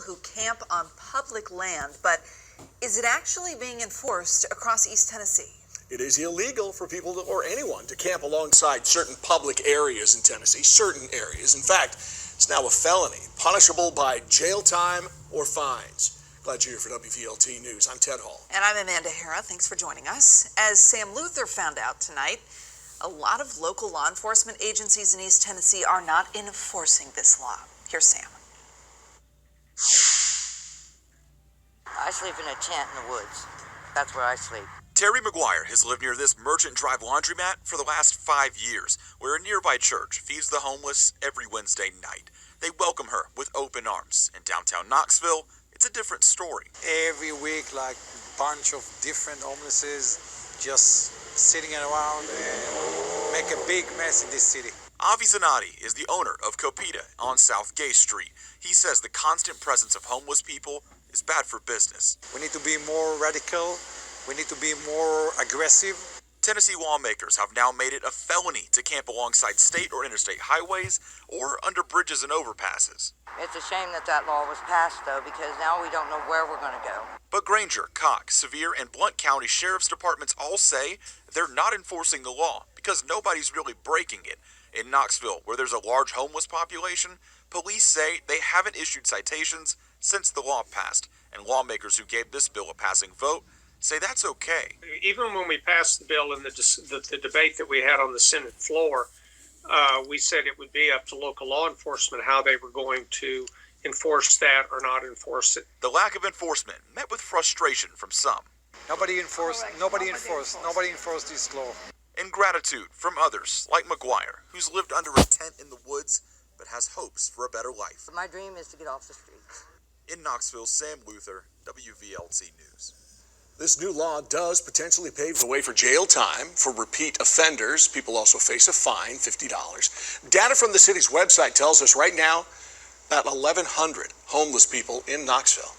who camp on public land, but is it actually being enforced across East Tennessee? It is illegal for people or anyone to camp alongside certain public areas in Tennessee, certain areas. In fact, it's now a felony, punishable by jail time or fines. Glad you're here for WVLT News. I'm Ted Hall. And I'm Amanda Hara. Thanks for joining us. As Sam Luther found out tonight, a lot of local law enforcement agencies in East Tennessee are not enforcing this law. Here's Sam. I sleep in a tent in the woods. That's where I sleep. Terry McGuire has lived near this Merchant Drive laundromat for the last 5 years, where a nearby church feeds the homeless every Wednesday night. They welcome her with open arms. In downtown Knoxville, it's a different story. Every week, like a bunch of different homelesses just sitting around and make a big mess in this city. Avi Zanatti is the owner of Copita on South Gay Street. He says the constant presence of homeless people is bad for business. We need to be more radical. We need to be more aggressive. Tennessee lawmakers have now made it a felony to camp alongside state or interstate highways or under bridges and overpasses. It's a shame that that law was passed, though, because now we don't know where we're going to go. But Granger, Cox, Sevier, and Blount County Sheriff's Departments all say they're not enforcing the law because nobody's really breaking it. In Knoxville, where there's a large homeless population, police say they haven't issued citations since the law passed, and lawmakers who gave this bill a passing vote say that's okay. Even when we passed the bill in the debate that we had on the Senate floor, we said it would be up to local law enforcement how they were going to enforce that or not enforce it. The lack of enforcement met with frustration from some. Nobody enforced this law. And gratitude from others, like McGuire, who's lived under a tent in the woods but has hopes for a better life. My dream is to get off the streets. In Knoxville, Sam Luther, WVLT News. This new law does potentially pave the way for jail time for repeat offenders. People also face a fine, $50. Data from the city's website tells us right now about 1,100 homeless people in Knoxville.